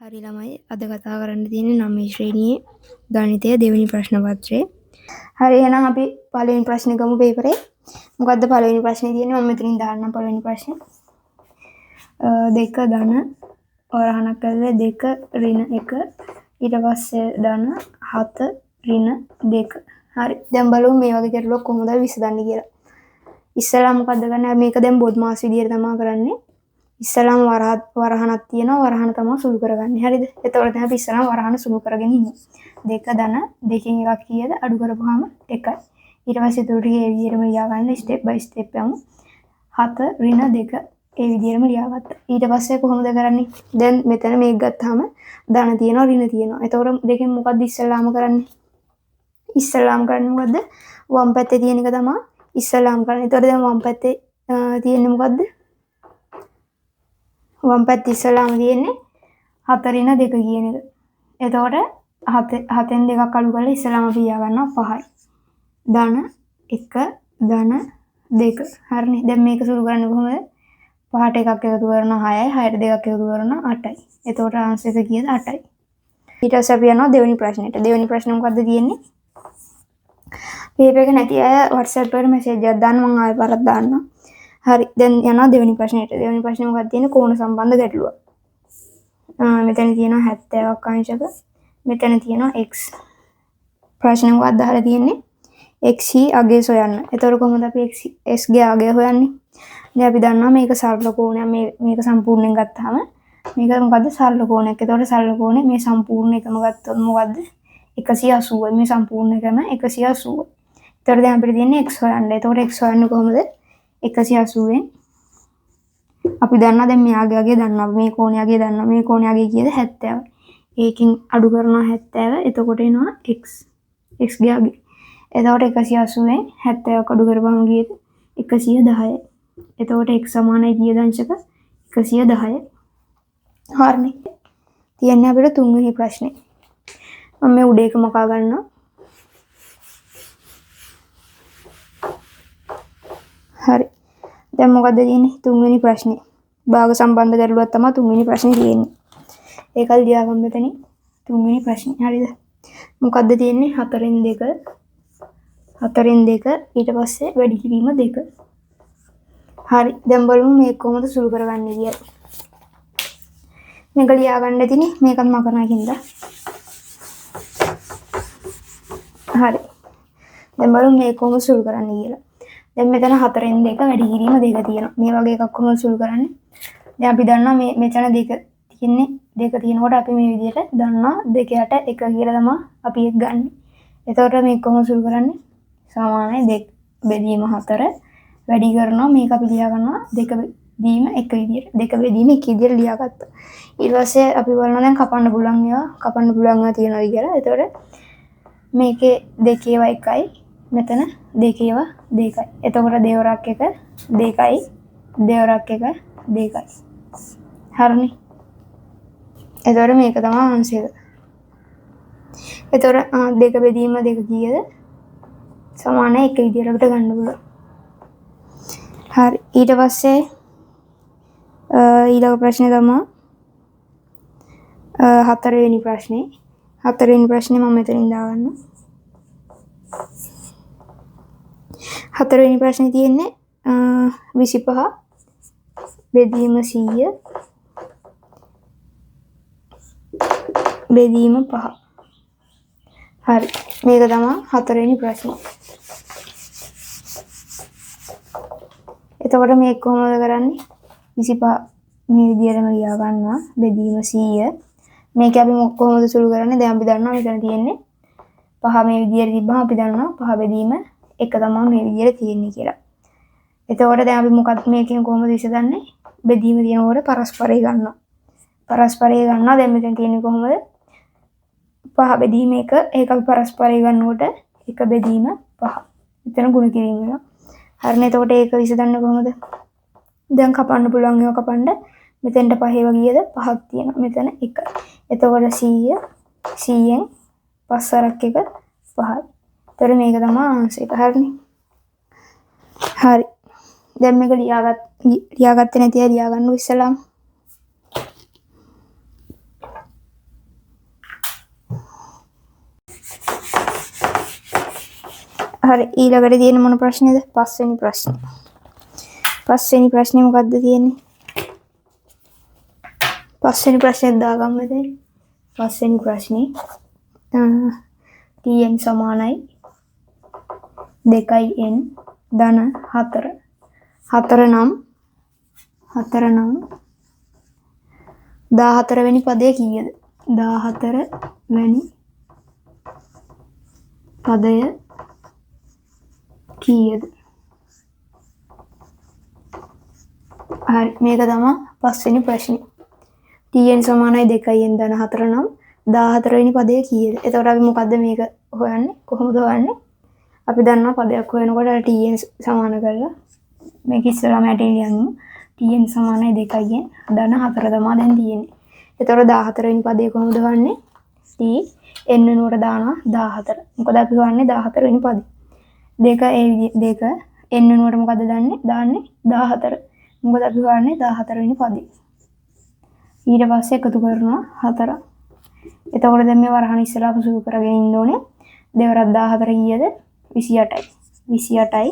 හරි ළමයි අද කතා කරන්න තියෙන්නේ 9 ශ්‍රේණියේ ගණිතයේ දෙවෙනි ප්‍රශ්න පත්‍රය. හරි එහෙනම් අපි පළවෙනි ප්‍රශ්නේ ගමු පේපරේ. මොකද්ද පළවෙනි ප්‍රශ්නේ තියෙන්නේ මම මෙතනින් දාන්නම් පළවෙනි ප්‍රශ්නේ. 2 ධන වරහණක් ඇතුලේ 2 ඍණ 1 ඊට පස්සේ ධන 7 ඍණ 2. හරි දැන් බලමු මේ වගේ ගැටලුවක් කොහොමද විසඳන්නේ කියලා. ඉස්සෙල්ලා මොකද්ද කරන්නේ මේක දැන් බොඩ් මාස් විදියට තමයි කරන්නේ. ඉස්සලාම වරහණක් තියෙනවා වරහණ තමයි සුළු කරගන්නේ. හරිද? එතකොට දැන් අපි ඉස්සලාම වරහණ සුළු කරගෙන ඉමු. 2 ධන දෙකෙන් එකක් කීයද? අඩු කරපුවාම 1යි. ඊට පස්සේ උඩට ඒ විදිහටම ලියා ගන්න ස්ටෙප් බයි ස්ටෙප් යමු. 7 ඍණ 2 ඒ විදිහටම ලියාගත්තා. ඊට පස්සේ කොහොමද කරන්නේ? දැන් මෙතන මේක ගත්තාම ධන තියෙනවා ඍණ තියෙනවා. එතකොට දෙකෙන් මොකද්ද ඉස්සලාම කරන්නේ? ඉස්සලාම කරන්නේ මොකද්ද? වම් පැත්තේ තියෙන එක තමයි ඉස්සලාම කරන්නේ. එතකොට දැන් වම් පැත්තේ තියෙන්නේ මොකද්ද? වම් පැත්ත ඉස්සලාම තියෙන්නේ 4 ඍණ 2 කියන එක. එතකොට 7න් 2ක් අඩු කරලා ඉස්සලාම අපි ලියා ගන්නවා 5යි. ධන 1 ධන 2. හරිනේ. දැන් මේක සුළු කරන්නේ කොහොමද? 5ට එකක් එකතු කරනවා 6යි 6ට දෙකක් එකතු කරනවා 8යි. එතකොට ආන්සර් එක කීයද? 8යි. ඊට පස්සේ අපි යනවා දෙවෙනි ප්‍රශ්නෙට. දෙවෙනි ප්‍රශ්නේ මොකද්ද තියෙන්නේ? පේපර් එක නැති අය WhatsApp එකට මැසේජ් එකක් දාන්න මම ආයෙ පාරක් දාන්නම්. හරි දැන් යනවා දෙවෙනි ප්‍රශ්නෙට. දෙවෙනි ප්‍රශ්නේ මොකක්ද තියෙන්නේ? කෝණ සම්බන්ධ ගැටලුව. මෙතන තියෙනවා 70ක් අංශක. මෙතන තියෙනවා x. ප්‍රශ්නේ මොකක්ද අහලා තියෙන්නේ? x හි අගය සොයන්න. එතකොට කොහොමද අපි x ගේ අගය හොයන්නේ? දැන් අපි දන්නවා මේක සරල කෝණයක්. මේක සම්පූර්ණයෙන් ගත්තාම මේක මොකද්ද? සරල කෝණයක්. එතකොට සරල කෝණේ මේ සම්පූර්ණ එකම ගත්තොත් මොකද්ද? 180යි. මේ සම්පූර්ණ එකම 180යි. එතකොට දැන් අපිට තියෙන්නේ x හොයන්න. එතකොට x හොයන්නේ කොහොමද? 180ෙන් අපි දන්නවා දැන් මෙයාගේ අගය දන්නවා මේ කෝණයගේ දන්නවා මේ කෝණයගේ කීයද 70යි. ඒකෙන් අඩු කරනවා 70 එතකොට එනවා x ගේ අගය. එතකොට 180ෙන් 70ක් අඩු කරපුවම කීයද 110යි. එතකොට x සමානයි කීයද අංශක 110යි. හරිනේ. තියන්නේ අපිට තුන්වෙනි ප්‍රශ්නේ. මම මේ උඩ එක මකා ගන්නවා. හරි. දැන් මොකද්ද තියෙන්නේ? තුන්වෙනි ප්‍රශ්නේ. භාග සම්බන්ධ ගැටලුවක් තමයි තුන්වෙනි ප්‍රශ්නේ තියෙන්නේ. ඒකල් ලියා ගන්න මෙතනින් තුන්වෙනි ප්‍රශ්නේ. හරිද? මොකද්ද තියෙන්නේ? 4න් 2 4න් 2 ඊට පස්සේ වැඩි කිරීම 2. හරි. දැන් බලමු මේක කොහොමද සුළු කරගන්නේ කියලා. මේක ලියා ගන්න තියෙන්නේ මේකත් මකනවා හින්දා. හරි. දැන් බලමු මේක කොහොමද සුළු කරන්නේ කියලා. දැන් මෙතන 4න් 2 වැඩි කිරීම 2 තියෙනවා. මේ වගේ එකක් කොහොමද සුළු කරන්නේ? දැන් අපි දන්නවා මෙතන 2 තියෙන්නේ 2 තියෙනකොට අපි මේ විදිහට දන්නවා 2 යට 1 කියලා තමයි අපි එක ගන්න. එතකොට මේක කොහොමද සුළු කරන්නේ? සමානයි 2 බෙදීම 4 වැඩි කරනවා මේක අපි ලියා ගන්නවා 2 බෙදීම 1 විදියට. 2 බෙදීම 1 විදියට ලියාගත්තා. ඊට පස්සේ අපි බලනවා දැන් කපන්න පුළුවන් ඒවා තියෙනවද කියලා. එතකොට මේකේ 2 ඒවා 1යි මෙතන 2 ඒවා 2යි. එතකොට දෙවරක් 1 2යි දෙවරක් 1 2යි. හරිනේ. එතකොට මේක තමයි ආන්සර් එක. එතකොට 2 බෙදීම 2 කීයද? සමානයි 1 විදියට අපිට ගන්න පුළුවන්. හරි. ඊට පස්සේ ඊළඟ ප්‍රශ්නේ තමයි 4 වෙනි ප්‍රශ්නේ. 4 වෙනි ප්‍රශ්නේ මම මෙතනින් දාගන්නවා. 4 වෙනි ප්‍රශ්නේ තියෙන්නේ 25 බෙදීම 100 බෙදීම 5. හරි. මේක තමයි 4 වෙනි ප්‍රශ්නේ. එතකොට මේක කොහොමද කරන්නේ? 25 මේ විදිහටම ලියා ගන්නවා බෙදීම 100. මේක අපි කොහොමද සුළු කරන්නේ? දැන් අපි දන්නවා මෙතන තියෙන්නේ 5 මේ විදිහට තිබ්බම අපි දන්නවා 5 බෙදීම 1 තමයි මේ විදිහට තියෙන්නේ කියලා. එතකොට දැන් අපි මොකක්ද මේකෙන් කොහොමද විසඳන්නේ? බෙදීම තියෙනකොට පරස්පරය ගන්නවා. පරස්පරය ගන්නවා. දැන් මෙතන තියෙන්නේ කොහොමද? 5 බෙදීම 1 ඒක අපි පරස්පරය ගන්නකොට 1 බෙදීම 5. මෙතන ගුණ කිරීම වෙනවා. හරිනේ. එතකොට ඒක විසඳන්න කොහොමද? දැන් කපන්න පුළුවන් ඒවා කපන්න. මෙතෙන්ට 5 ඒවා ගියද 5ක් තියෙනවා. මෙතන 1. එතකොට 100ෙන් 5 වරක් 1 5යි. එතකොට මේක තමයි ආන්සර් එක. හරිනේ. හරි. දැන් මේක ලියාගත්තේ නැති අය ලියා ගන්න ඉස්සලාම. හරි ඊළඟට තියෙන මොන ප්‍රශ්නේද? පස්වෙනි ප්‍රශ්නේ. පස්වෙනි ප්‍රශ්නේ මොකද්ද තියෙන්නේ? පස්වෙනි ප්‍රශ්නේ දාගමු මෙතන. පස්වෙනි ප්‍රශ්නේ tn සමානයි 2n ධන 4. 4 නම් 14 වෙනි පදය කීයද? 14 වෙනි පදය කීයද? හරි මේක තමයි පස්වෙනි ප්‍රශ්නේ. tn සමානයි 2n ධන 4 නම් 14 වෙනි පදය කීයද? එතකොට අපි මොකද්ද මේක හොයන්නේ? කොහොමද හොයන්නේ? අපි දන්නවා පදයක් හොයනකොට tn සමාන කරලා මේක ඉස්සරහම ඇටින් ලියන්න. tn සමානයි 2n ධන 4 තමයි දැන් තියෙන්නේ. එතකොට 14 වෙනි පදේ කොහොමද හොයන්නේ? t n වෙනුවට දානවා 14. මොකද අපි හොයන්නේ 14 වෙනි පදේ. දෙක ඒ විදිහ දෙක n වෙනුවට මොකද දාන්නේ 14. මොකද අපි හොයන්නේ 14 වෙනි පදේ. ඊට පස්සේ එකතු කරනවා 4. එතකොට දැන් මේ වරහන් ඉස්සරහට සුළු කරගෙන ඉන්න ඕනේ. දෙවරක් 14 කීයද? 28යි. 28යි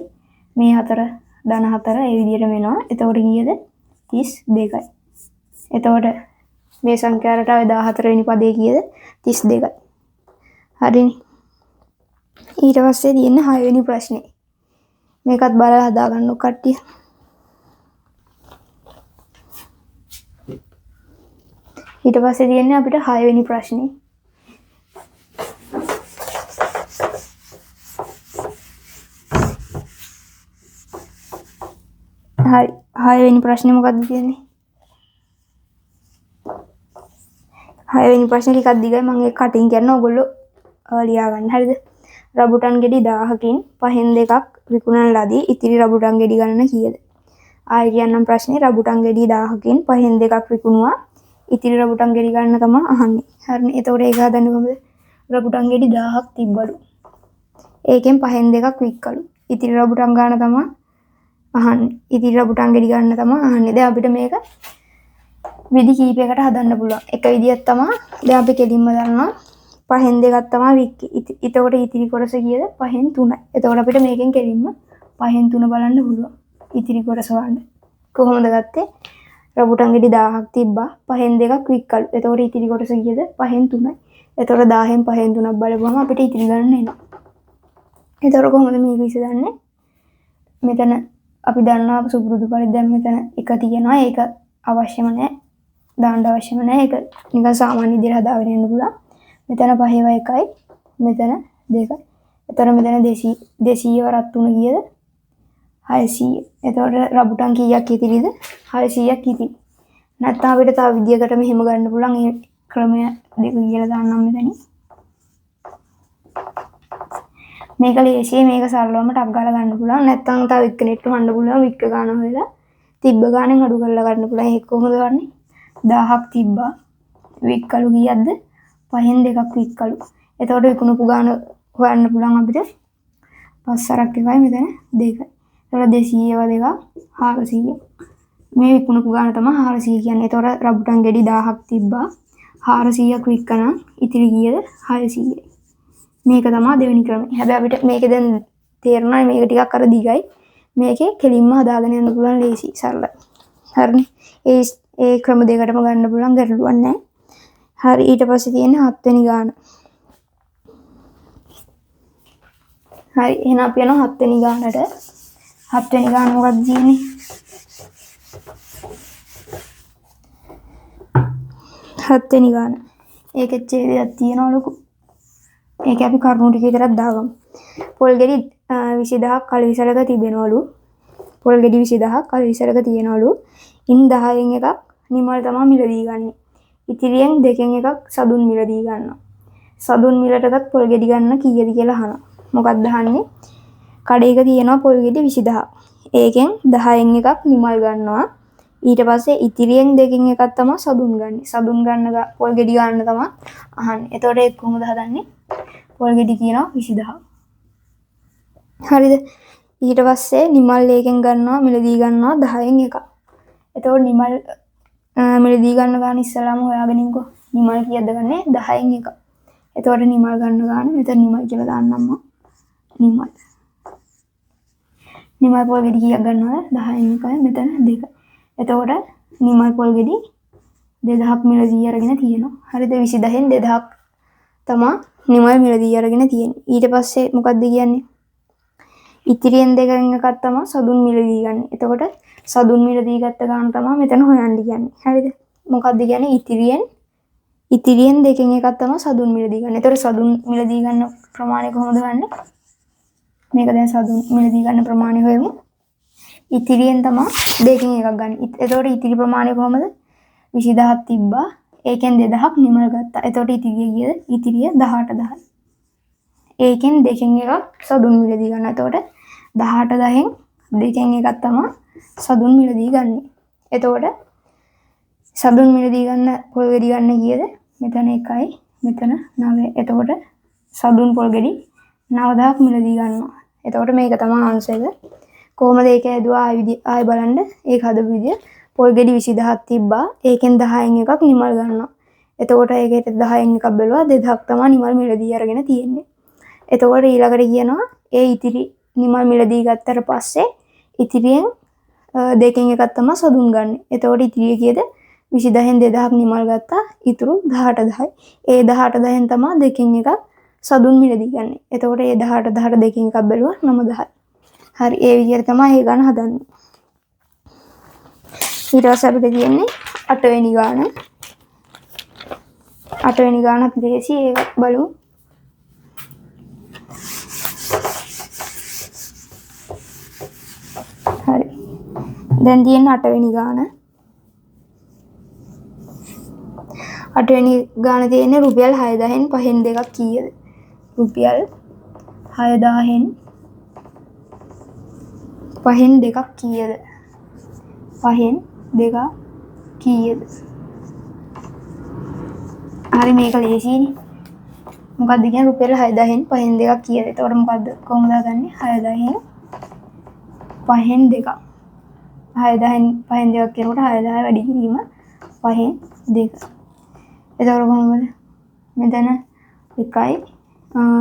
මේ 4 ධන 4 ඒ විදිහට වෙනවා. එතකොට කීයද? 32යි. එතකොට මේ සංඛ්‍යාවට ආවේ 14 වෙනි පදේ කීයද? 32යි. හරිනේ. ඊට පස්සේ තියෙන්නේ 6 වෙනි ප්‍රශ්නේ. මේකත් බලලා හදාගන්න කට්ටිය. ඊට පස්සේ තියෙන්නේ අපිට 6 වෙනි ප්‍රශ්නේ. හරි 6 වෙනි ප්‍රශ්නේ මොකක්ද තියෙන්නේ? 6 වෙනි ප්‍රශ්නේ ටිකක් දිගයි මම ඒක කටින් කියන්න ඕගොල්ලෝ ලියා ගන්න. හරිද? රබුටන් ගෙඩි 1000කින් පහෙන් දෙකක් විකුණන ලදී. ඉතිරි රබුටන් ගෙඩි ගණන කීයද? ආයෙ කියන්නම් ප්‍රශ්නේ. රබුටන් ගෙඩි 1000කින් පහෙන් දෙකක් විකුණුවා. ඉතිරි රබුටන් ගෙඩි ගණන තමයි අහන්නේ. හරිනේ. එතකොට ඒක හදන්නේ කොහොමද? රබුටන් ගෙඩි 1000ක් තිබ්බලු. ඒකෙන් පහෙන් දෙකක් වික්කලු. ඉතිරි රබුටන් ගණන තමයි අහන්නේ. ඉතිරි රබුටන් ගෙඩි ගණන තමයි අහන්නේ. දැන් අපිට මේක විදි කීපයකට හදන්න පුළුවන්. එක විදියක් තමයි දැන් අපි කෙලින්ම දන්නවා පහෙන් දෙකක් තමයි වික්කේ. එතකොට ඉතිරි කොටස කීයද? පහෙන් 3යි. එතකොට අපිට මේකෙන් කෙලින්ම පහෙන් 3 බලන්න පුළුවන්. ඉතිරි කොටස ගන්න. කොහොමද ගත්තේ? රබුටන් ගෙඩි 1000ක් තිබ්බා. පහෙන් දෙකක් වික්කලු. එතකොට ඉතිරි කොටස කීයද? පහෙන් 3යි. එතකොට 10න් පහෙන් 3ක් බලපුවම අපිට ඉතිරි ගණන එනවා. එතකොට කොහොමද මේක විසඳන්නේ? මෙතන අපි දන්නවා සුපුරුදු පරිදි දැන් මෙතන එක තියෙනවා. ඒක අවශ්‍යම නැහැ. දාන්න අවශ්‍යම නැහැ. ඒක නිකන් සාමාන්‍ය විදිහට හදාගෙන යන්න පුළුවන්. මෙතන පහේව එකයි. මෙතන දෙකයි. එතකොට මෙතන 200 වරක් 3 කීයද? 600. එතකොට රබුටන් කීයක් ඉතිරිද? 600ක් ඉතිරි. නැත්නම් අපිට තව විදියකට මෙහෙම ගන්න පුළුවන්. ඒ ක්‍රමය දෙක කියලා දාන්නම් මෙතන. මේක ලේසියි. මේක සරලවම ටක් ගාලා ගන්න පුළුවන්. නැත්නම් තව එක්කෙනෙක්ට හොයන්න පුළුවන්. වික්ක ගන්න හොයලා තිබ්බ ගානෙන් අඩු කරලා ගන්න පුළුවන්. ඒක කොහොමද කරන්නේ? 1000ක් තිබ්බා. වික්කලු කීයක්ද? පහෙන් දෙකක් වික්කලු. එතකොට විකුණපු ගාන හොයන්න පුළුවන් අපිට. 5 එකයි මෙතන 2යි. එතකොට 200 2 400. මේ විකුණපු ගාන තමයි 400 කියන්නේ. එතකොට රබුටන් ගෙඩි 1000ක් තිබ්බා. 400ක් වික්කනම් ඉතිරි කීයද? 600යි. මේක තමයි දෙවෙනි ක්‍රමය. හැබැයි අපිට මේක දැන් තේරෙනවා මේක ටිකක් අර දිගයි. මේකේ කෙලින්ම හදාගෙන යන්න පුළුවන් ලේසි සරලයි. හරිනේ. ඒ ක්‍රම දෙකටම ගන්න පුළුවන් ගැටලුවක් නැහැ. හරි ඊට පස්සේ තියෙන 7 වෙනි ගාන. හරි එහෙනම් අපි යනවා 7 වෙනි ගානට. 7 වෙනි ගාන මොකක්ද තියෙන්නේ? 7 වෙනි ගාන. ඒකෙත් ඡේදයක් තියෙනවා ලොකු. ඒක අපි කරුණු ටික විතරක් දාගමු. පොල් ගෙඩි 20000ක් කල විසලක තිබෙනවලු. පොල් ගෙඩි 20000ක් කල විසලක තියෙනවලු. ඉන් 10න් එකක් නිමල් තමයි මිලදී ගන්නේ. ඉතිරියෙන් දෙකෙන් එකක් සදුන් මිලදී ගන්නවා. සදුන් මිලටගත් පොල් ගෙඩි ගන්න කීයද කියලා අහනවා. මොකක්ද අහන්නේ? කඩේක තියෙනවා පොල් ගෙඩි 20000ක්. ඒකෙන් 10න් එකක් නිමල් ගන්නවා. ඊට පස්සේ ඉතිරියෙන් දෙකෙන් එකක් තමයි සදුන් ගන්න. සදුන් ගන්න පොල් ගෙඩි ගන්න තමයි අහන්නේ. එතකොට ඒක කොහොමද හදන්නේ? පොල් ගෙඩි තියෙනවා 20000. හරිද? ඊට පස්සේ නිමල් ඒකෙන් ගන්නවා මිලදී ගන්නවා 10න් එකක්. එතකොට නිමල් මිලදී ගන්න ගාන ඉස්සලාම හොයාගෙන ඉන්නකෝ. නිමල් කීයද ගන්නේ? 10න් එකක්. එතකොට නිමල් ගන්න ගාන මෙතන නිමල් කියලා දාන්නම් මම. නිමල්. නිමල් පොල් ගෙඩි කීයක් ගන්නවද? 10න් එකයි මෙතන 2යි. එතකොට නිමල් පොල් ගෙඩි 2000ක් මිලදී අරගෙන තියෙනවා. හරිද? 20000න් 2000ක් තමා නිමල් මිලදී අරගෙන තියෙන්නේ. ඊට පස්සේ මොකක්ද කියන්නේ? ඉතිරියෙන් දෙකෙන් එකක් තමයි සදුන් මිලදී ගන්න. එතකොට සදුන් මිලදී ගත්ත ගාන තමයි මෙතන හොයන්න කියන්නේ. හරිද? මොකක්ද කියන්නේ? ඉතිරියෙන් දෙකෙන් එකක් තමයි සදුන් මිලදී ගන්න. එතකොට සදුන් මිලදී ගන්න ප්‍රමාණය කොහොමද ගන්නෙ? මේක දැන් සදුන් මිලදී ගන්න ප්‍රමාණය හොයමු. ඉතිරියෙන් තමයි දෙකෙන් එකක් ගන්න. එතකොට ඉතිරි ප්‍රමාණය කොහොමද? 20000ක් තිබ්බා. ඒකෙන් 2000ක් නිමල් ගත්තා. එතකොට ඉතිරිය කීයද? ඉතිරිය 18000යි. ඒකෙන් දෙකෙන් එකක් සදුන් මිලදී ගන්න. එතකොට 18000න් දෙකෙන් එකක් තමයි සදුන් මිලදී ගන්න. එතකොට සදුන් මිලදී ගන්න පොල් ගෙඩි ගන්න කීයද? මෙතන 1යි මෙතන 9යි. එතකොට සදුන් පොල් ගෙඩි 9000ක් මිලදී ගන්නවා. එතකොට මේක තමයි ආන්සර් එක. කොහොමද ඒක ඇදුවා ආයි බලන්න. ඒක හදපු විදිය පොල් ගෙඩි 20000ක් තිබ්බා. ඒකෙන් 10න් එකක් නිමල් ගන්නවා. එතකොට ඒකට 10න් එකක් බැලුවා 2000ක් තමයි නිමල් මිලදී අරගෙන තියෙන්නේ. එතකොට ඊළඟට කියනවා ඒ ඉතිරි නිමල් මිලදී ගත්තට පස්සේ ඉතිරියෙන් දෙකෙන් එකක් තමයි සදුන් ගන්න. එතකොට ඉතිරිය කීයද? 20000න් 2000ක් නිමල් ගත්තා. ඉතුරු 18000යි. ඒ 18000න් තමයි දෙකෙන් එකක් සදුන් මිලදී ගන්න. එතකොට ඒ 18000ට දෙකෙන් එකක් බැලුවා 9000යි. හරි ඒ විදිහට තමයි ඒ ගාන හදන්නේ. ඊට පස්සේ අපිට තියෙන්නේ 8 වෙනි ගාන. 8 වෙනි ගාන අපි දෙසි ඒක බලමු. හරි. දැන් තියෙන්නේ 8 වෙනි ගාන. 8 වෙනි ගාන තියෙන්නේ රුපියල් 6000න් පහෙන් දෙකක් කීයද? රුපියල් 6000න් පහෙන් දෙකක් කීයද? පහෙන් දෙකක් කීයද? හරි මේක ලේසියිනේ. මොකක්ද කියන්නේ රුපියල් 6000න් පහෙන් දෙකක් කීයද? එතකොට මොකද්ද කොහොමද ගන්නේ? 6000න් පහෙන් දෙකක්. 6000න් පහෙන් දෙකක් කියනකොට 6000 වැඩි කිරීම පහෙන් දෙක. එතකොට කොහොමද? මෙතන 1යි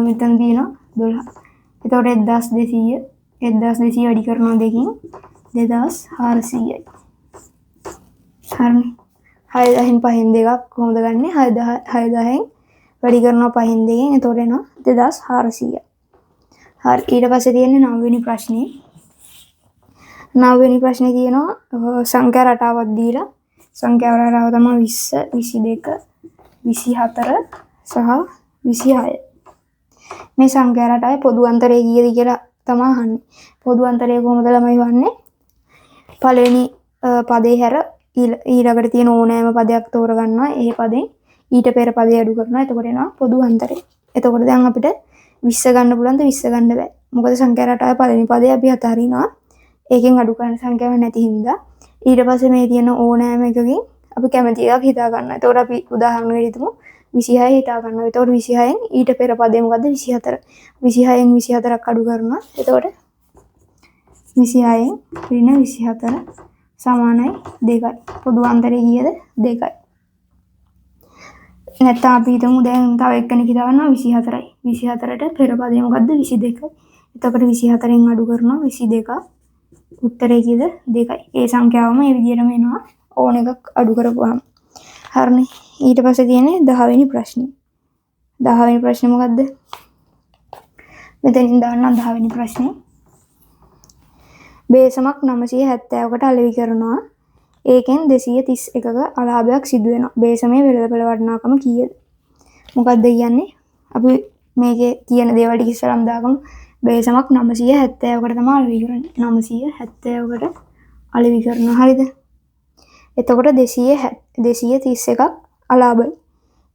මෙතන තියෙනවා 12. එතකොට 1200 වැඩි කරනවා දෙකකින් 2400යි. හරිනේ. 6000න් පහෙන් දෙකක් කොහොමද ගන්නෙ? 6000න් වැඩි කරනවා පහෙන් දෙකෙන්. එතකොට එනවා 2400යි. හරි ඊට පස්සේ තියෙන්නේ 9 වෙනි ප්‍රශ්නේ. 9 වෙනි ප්‍රශ්නේ තියෙනවා සංඛ්‍යා රටාවක් දීලා සංඛ්‍යා රටාව තමයි 20, 22, 24 සහ 26. මේ සංඛ්‍යා රටාවේ පොදු අන්තරය කීයද කියලා තමයි අහන්නේ. පොදු අන්තරය කොහොමද ළමයි වන්නේ? පළවෙනි පදේ හැර ඊළඟට තියෙන ඕනෑම පදයක් තෝරගන්නවා. ඒ පදෙන් ඊට පෙර පදේ අඩු කරනවා. එතකොට එනවා පොදු අන්තරය. එතකොට දැන් අපිට 20 ගන්න පුළුවන්ද? 20 ගන්න බෑ. මොකද සංඛ්‍යා රටාවේ පළවෙනි පදේ අපි අතහරිනවා. ඒකෙන් අඩු කරන සංඛ්‍යාවක් නැති හින්දා. ඊට පස්සේ මේ තියෙන ඕනෑම එකකින් අපි කැමති එකක් හිතා ගන්නවා. එතකොට අපි උදාහරණයක් හිතමු 26 හිතා ගන්නවා. එතකොට 26න් ඊට පෙර පදේ මොකද්ද? 24. 26න් 24ක් අඩු කරනවා. එතකොට 26න් ඍණ 24 සමානයි 2යි. පොදු අන්තරය කීයද? 2යි. නැත්නම් අපි හිතමු දැන් තව එක්කෙනෙක් හිතා ගන්නවා 24යි. 24ට පෙර පදේ මොකද්ද? 22යි. එතකොට 24න් අඩු කරනවා 22ක්. උත්තරේ කීයද? 2යි. ඒ සංඛ්‍යාවම මේ විදිහටම එනවා ඕන එකක් අඩු කරපුවාම. හරිනේ. ඊට පස්සේ තියෙන්නේ 10 වෙනි ප්‍රශ්නේ. 10 වෙනි ප්‍රශ්නේ මොකද්ද? මෙතනින් දාන්නම් 10 වෙනි ප්‍රශ්නේ. බේසමක් 970කට අලෙවි කරනවා. ඒකෙන් 231ක අලාභයක් සිදු වෙනවා. බේසමේ වෙළඳපොළ වටිනාකම කීයද? මොකද්ද කියන්නේ? අපි මේකේ තියෙන දේවල් ටික ඉස්සරහම දාගමු. බේසමක් 970කට තමයි අලෙවි කරන්නේ. 970කට අලෙවි කරනවා. හරිද? එතකොට 231ක් අලාභයි.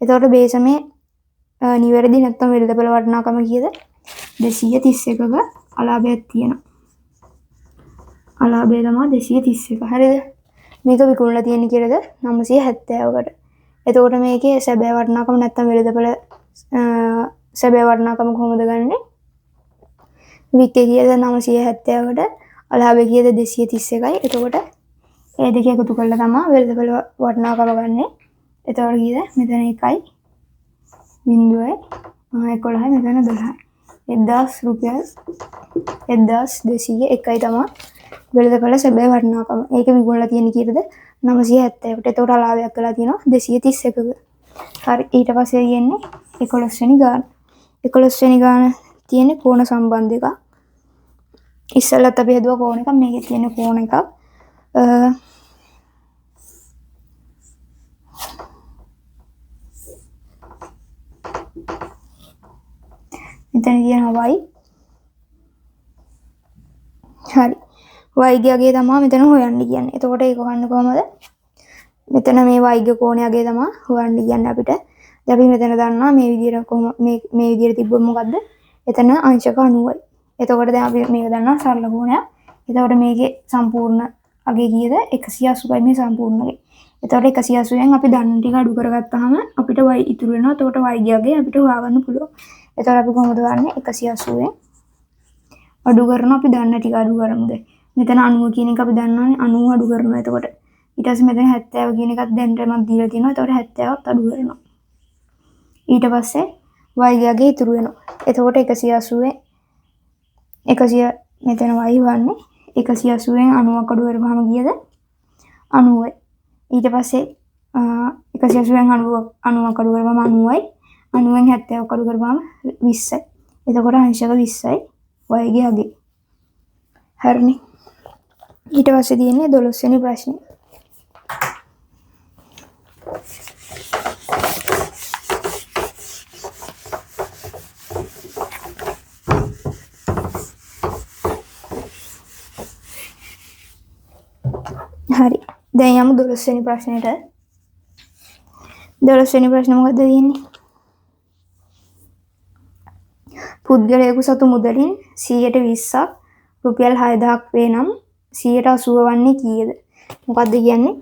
එතකොට බේසමේ නිවැරදි නැත්නම් වෙළඳපොළ වටිනාකම කීයද? 231ක අලාභයක් තියෙනවා. අලාභය තමයි 231. හරිද? මේක විකුණලා තියෙන්නේ කියලාද? 970කට. එතකොට මේකේ සැබෑ වටිනාකම නැත්නම් වෙළඳපොළ සැබෑ වටිනාකම කොහොමද ගන්නෙ? වික්කේ කීයද? 970කට අලාභය කීයද? 231යි. එතකොට ඒ දෙක එකතු කරලා තමයි වෙළඳපොළ වටිනාකම ගන්නෙ. එතකොට කීයද? මෙතන 1යි 0යි 11යි මෙතන 12යි. 1000 රුපියල් 1200 එකයි තමයි වෙළඳපොළ සැබෑ වටිනාකම. ඒක විකුණලා තියෙන කීයටද 970ට. ඒතකොට ලාභයක් වෙලා තියෙනවා 231ක. හරි ඊට පස්සේ තියෙන්නේ 11 වෙනි ගාන. 11 වෙනි ගාන තියෙන්නේ කෝණ සම්බන්ධ එකක්. ඉස්සෙල්ලත් අපි හදුවා කෝණ එකක්. මේකේ තියෙන කෝණ එකක් මෙතන තියෙනවා y. හරි y ගේ තමයි මෙතන හොයන්න කියන්නේ. එතකොට ඒක හොයන්න කොහමද? මෙතන මේ y ගේ කෝණයගේ තමයි හොයන්න කියන්නේ අපිට. දැන් අපි මෙතන දන්නවා මේ විදිහට කොහොම මේ විදිහට තිබ්බොත් මොකද්ද? එතන අංශක 90යි. එතකොට දැන් අපි මේක දන්නවා සරල කෝණයක්. එතකොට මේකේ සම්පූර්ණ අගේ කීයද? 180යි මේ සම්පූර්ණ අගේ. එතකොට 180ෙන් අපි දන්න ටික අඩු කරගත්තාම අපිට y ඉතුරු වෙනවා. එතකොට y ගේ අගේ අපිට හොයාගන්න පුළුවන්. එතකොට අපි කොහොමද හොයන්නේ? 180ෙන් අඩු කරනවා අපි දන්න ටික අඩු කරමුද? මෙතන 90 කියන එක අපි දන්නවනේ 90 අඩු කරනවා. එතකොට ඊට පස්සේ මෙතන 70 කියන එකත් දැනටමත් දීලා තියෙනවා. එතකොට 70ත් අඩු කරනවා. ඊට පස්සේ y ගේ අගේ ඉතුරු වෙනවා. එතකොට 180 මෙතන y වන්නේ 180ෙන් 90ක් අඩු කරපුවාම කීයද? 90යි. ඊට පස්සේ 180ෙන් 90ක් අඩු කරපුවාම 90යි. 90ෙන් 70ක් අඩු කරපුවාම 20යි. එතකොට අංශක 20යි y ගේ අගේ. හරිනේ. ඊට පස්සේ තියෙන්නේ 12 වෙනි ප්‍රශ්නේ. හරි. දැන් යමු 12 වෙනි ප්‍රශ්නෙට. 12 වෙනි ප්‍රශ්නේ මොකද්ද තියෙන්නේ? පුද්ගලයෙකු සතු මුදලින් 120ක් රුපියල් 6000ක් වේ නම් 180 වන්නේ කීයද? මොකද්ද කියන්නේ?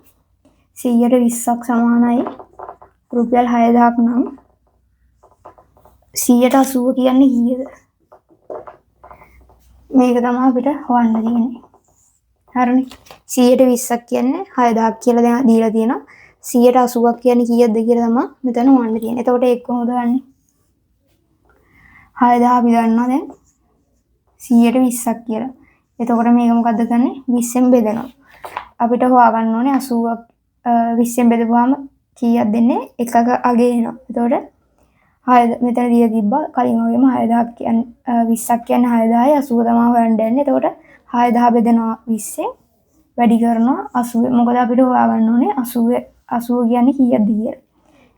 120ක් සමානයි රුපියල් 6000ක් නම් 180 කියන්නේ කීයද? මේක තමයි අපිට හොයන්න තියෙන්නේ. හරිනේ. 120ක් කියන්නේ 6000ක් කියලා දැන් දීලා තියෙනවා. 180ක් කියන්නේ කීයද කියලා තමයි මෙතන හොයන්න තියෙන්නේ. එතකොට ඒක කොහොමද හොයන්නේ? 6000 අපි දන්නවා දැන් 120ක් කියලා. එතකොට මේක මොකද්ද කරන්නේ? 20ෙන් බෙදනවා. අපිට හොයාගන්න ඕනේ 80ක් 20ෙන් බෙදපුවාම කීයක් දෙන්නේ? එකක අගේ එනවා. එතකොට 6 මෙතන දීලා තිබ්බා කලින් වගේම 6000ක් කියන්නේ 20ක් කියන්නේ 6000යි 80 තමයි හොයන්න යන්නේ. එතකොට 6000 බෙදනවා 20ෙන් වැඩි කරනවා 80. මොකද අපිට හොයාගන්න ඕනේ 80 කියන්නේ කීයක්ද කියලා.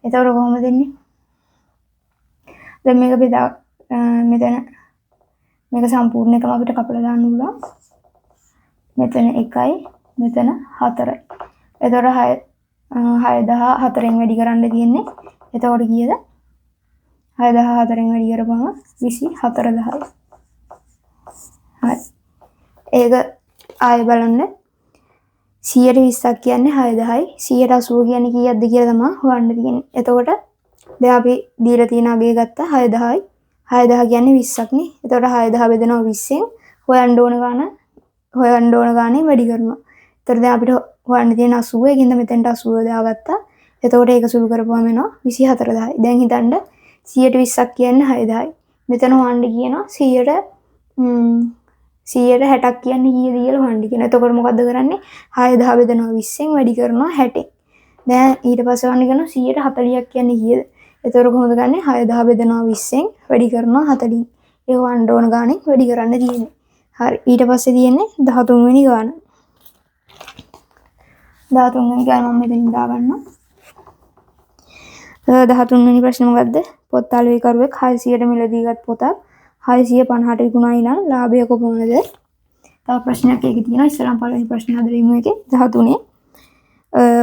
එතකොට කොහොමද දෙන්නේ? දැන් මේක බෙදා මෙතන මේක සම්පූර්ණ එකම අපිට කපලා දාන්න පුළුවන්. මෙතන 1යි මෙතන 4යි. එතකොට 6000 4ෙන් වැඩි කරන්න තියෙන්නේ. එතකොට කීයද? 6000 4ෙන් වැඩි කරපුවම 24000යි. හරි. ඒක ආයෙ බලන්න 120ක් කියන්නේ 6000යි 180 කියන්නේ කීයක්ද කියලා තමයි හොයන්න තියෙන්නේ. එතකොට දැන් අපි දීලා තියෙන අගේ ගත්තා 6000යි 6000 කියන්නේ 20ක් නේ. එතකොට 6000 බෙදනවා 20ෙන් හොයන්න ඕන ගානේ වැඩි කරනවා. එතකොට දැන් අපිට හොයන්න තියෙන 80 ඒකින්ද මෙතෙන්ට 80 දාගත්තා. එතකොට ඒක සුළු කරපුවාම එනවා 24000යි. දැන් හිතන්න 120ක් කියන්නේ 6000යි. මෙතන හොයන්න කියනවා 160ක් කියන්නේ කීයද කියලා හොයන්න කියනවා. එතකොට මොකද්ද කරන්නේ? 6000 බෙදනවා 20ෙන් වැඩි කරනවා 60ෙන්. දැන් ඊට පස්සේ හොයන්න කියනවා 140ක් කියන්නේ කීයද? එතකොට කොහොමද ගන්නේ? 6000 බෙදනවා 20ෙන් වැඩි කරනවා 40ෙන්. ඒ හොයන්න ඕන ගානේ වැඩි කරන්න තියෙන්නේ. හරි. ඊට පස්සේ තියෙන්නේ 13 වෙනි ගාන. 13 වෙනි ගාන මම මෙතනින් දාගන්නවා. 13 වෙනි ප්‍රශ්නේ මොකද්ද? පොත් අලුවේ කරුවෙක් 600ට මිලදී ගත් පොතක් 650ට විකුණා නම් ලාභය කොපමණද? තව ප්‍රශ්නයක් ඒකේ තියෙනවා. ඉස්සරහම පළවෙනි ප්‍රශ්නේ හදලා ඉමු එකේ 13.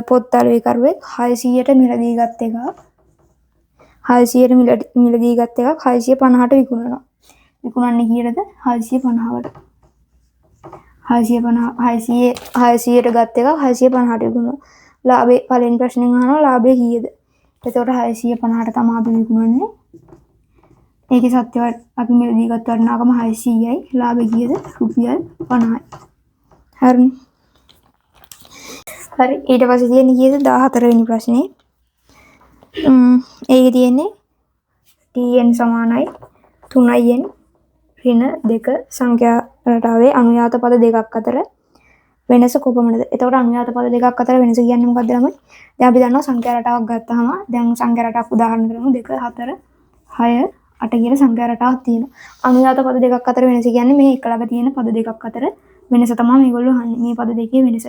පොත් අලුවේ කරුවෙක් 600ට මිලදී ගත් එකක් 600ට මිලදී ගත් එකක් 650ට විකුණනවා. විකුණන්නේ කීයටද? 650ට. 600ට ගත් එකක් 650ට විකුණනවා. ලාභේ පළවෙනි ප්‍රශ්නෙන් අහනවා ලාභය කීයද? එතකොට 650ට තමයි අපි විකුණන්නේ. ඒකේ සත්‍ය අපි මිලදී ගත්ත වටිනාකම 600යි. ලාභය කීයද? රුපියල් 50යි. හරිනේ. හරි. ඊට පස්සේ තියෙන්නේ කීයද? 14 වෙනි ප්‍රශ්නේ. ඒකේ තියෙන්නේ tn සමානයි 3n ඍණ 2 සංඛ්‍යා රටාවේ අනුයාත පද දෙකක් අතර වෙනස කොපමණද? එතකොට අනුයාත පද දෙකක් අතර වෙනස කියන්නේ මොකක්ද ළමයි? දැන් අපි දන්නවා සංඛ්‍යා රටාවක් ගත්තාම දැන් සංඛ්‍යා රටාවක් උදාහරණ කරමු 2 4 6 8 කියන සංඛ්‍යා රටාවක් තියෙනවා. අනුයාත පද දෙකක් අතර වෙනස කියන්නේ මේ එක ළඟ තියෙන පද දෙකක් අතර වෙනස තමයි මේගොල්ලෝ අහන්නේ. මේ පද දෙකේ වෙනස.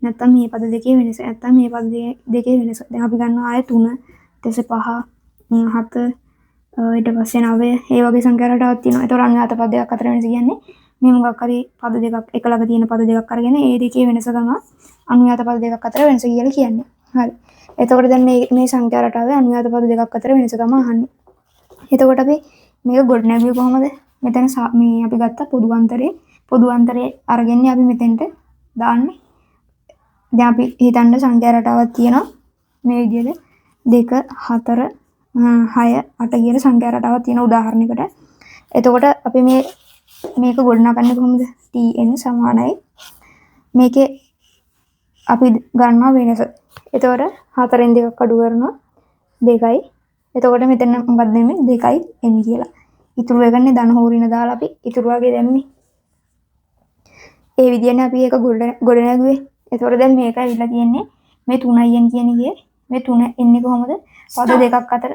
නැත්තම් මේ පද දෙකේ වෙනස. නැත්තම් මේ පද දෙකේ වෙනස. දැන් අපි ගන්නවා ආයේ 3 ඊට පස්සේ 5 7 ඊට පස්සේ 9 ඒ වගේ සංඛ්‍යා රටාවක් තියෙනවා. ඒතකොට අනුයාත පද දෙකක් අතර වෙනස කියන්නේ මේ මොකක් හරි පද දෙකක් එක ළඟ තියෙන පද දෙකක් අරගෙන ඒ දෙකේ වෙනස තමයි අනුයාත පද දෙකක් අතර වෙනස කියලා කියන්නේ. හරි. එතකොට දැන් මේ සංඛ්‍යා රටාවේ අනුයාත පද දෙකක් අතර වෙනස තමයි අහන්නේ. එතකොට අපි මේක ගොඩ නැගුවේ කොහමද? මෙතන මේ අපි ගත්ත පොදු අන්තරේ අරගෙන අපි මෙතෙන්ට දාන්නේ. දැන් අපි හිතන්න සංඛ්‍යා රටාවක් තියෙනවා මේ විදිහට 2 4 6 8 කියන සංඛ්‍යා රටාවක් තියෙන උදාහරණයකට. එතකොට අපි මේක ගොඩනගන්නේ කොහොමද? tn සමානයි මේකේ අපි ගන්නවා වෙනස. එතකොට 4න් 2ක් අඩු කරනවා 2යි. එතකොට මෙතන මොකක්ද දෙන්නේ? 2යි n කියලා. ඉතුරු එකනේ ධන හෝරින දාලා අපි ඉතුරු වගේ දැම්මේ. ඒ විදිහනේ අපි ඒක ගොඩ නැගුවේ. එතකොට දැන් මේක ඇවිල්ලා තියෙන්නේ මේ 3i n කියන එකේ මේ 3 එන්නේ කොහොමද? පද දෙකක් අතර.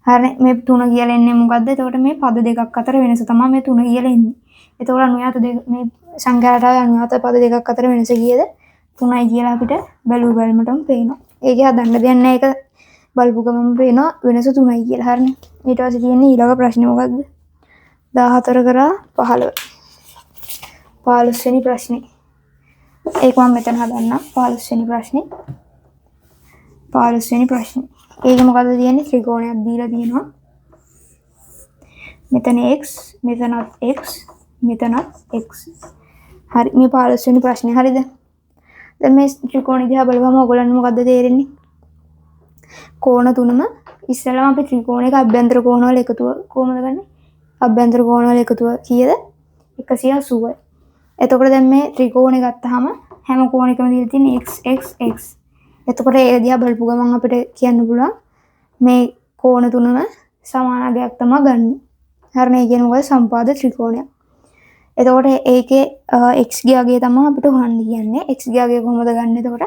හරිනේ මේ 3 කියලා එන්නේ මොකද්ද? එතකොට මේ පද දෙකක් අතර වෙනස තමයි මේ 3 කියලා එන්නේ. එතකොට අනුයාත මේ සංඛ්‍යා රටාවේ අනුයාත පද දෙකක් අතර වෙනස කීයද? 3යි කියලා අපිට බැලුවම පේනවා. ඒකේ හදන්න දෙයක් නැහැ. ඒක බලපු ගමන් පේනවා වෙනස 3යි කියලා. හරිනේ. ඊට පස්සේ තියෙන්නේ ඊළඟ ප්‍රශ්නේ මොකක්ද? 14 කරා 15. 15 වෙනි ප්‍රශ්නේ. ඒක මම මෙතන හදන්නම්. 15 වෙනි ප්‍රශ්නේ. 15 වෙනි ප්‍රශ්නේ. ඒක මොකද්ද තියෙන්නේ? ත්‍රිකෝණයක් දීලා තියෙනවා. මෙතන x, මෙතනත් x, මෙතනත් x. හරි මේ 15 වෙනි ප්‍රශ්නේ හරිද? දැන් මේ ත්‍රිකෝණ දිහා බලපුවම ඔයගොල්ලන්ට මොකද්ද තේරෙන්නේ? කෝණ තුනම ඉස්සෙල්ලාම අපි ත්‍රිකෝණයක අභ්‍යන්තර කෝණවල එකතුව කොහොමද ගන්නෙ? අභ්‍යන්තර කෝණවල එකතුව කීයද? 180යි. එතකොට දැන් මේ ත්‍රිකෝණය ගත්තාම හැම කෝණයකම දීලා තියෙන්නේ x x x. එතකොට ඒ දිහා බලපු ගමන් අපිට කියන්න පුළුවන් මේ කෝණ තුනම සමාන අගයක් තමයි ගන්න. හරිනේ. ඒ කියන්නේ මොකද? සම්පාද ත්‍රිකෝණයක්. එතකොට ඒකේ x ගේ අගය තමයි අපිට හොයන්න කියන්නේ. x ගේ අගය කොහොමද ගන්න? එතකොට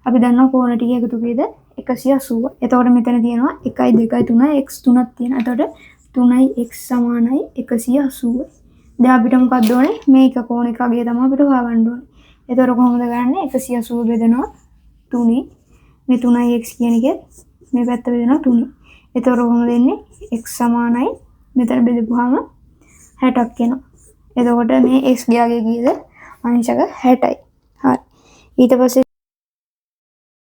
අපි දන්නවා කෝණ ටික එකතු කීයද? 180. එතකොට මෙතන තියෙනවා 1 2 3 x 3ක් තියෙනවා. එතකොට 3යි x සමානයි 180. දැන් අපිට මොකක්ද ඕනේ? මේක කෝණයක අගය තමයි අපිට හොයාගන්න ඕනේ. එතකොට කොහොමද ගන්නේ? 180 බෙදනවා 3. මේ 3යි x කියන එකේ මේ පැත්ත බෙදනවා 3. එතකොට කොහොමද එන්නේ? x සමානයි මෙතන බෙදපුවාම 60ක් එනවා. එතකොට මේ x ගේ අගය කීයද? අංශක 60යි. හරි. ඊට පස්සේ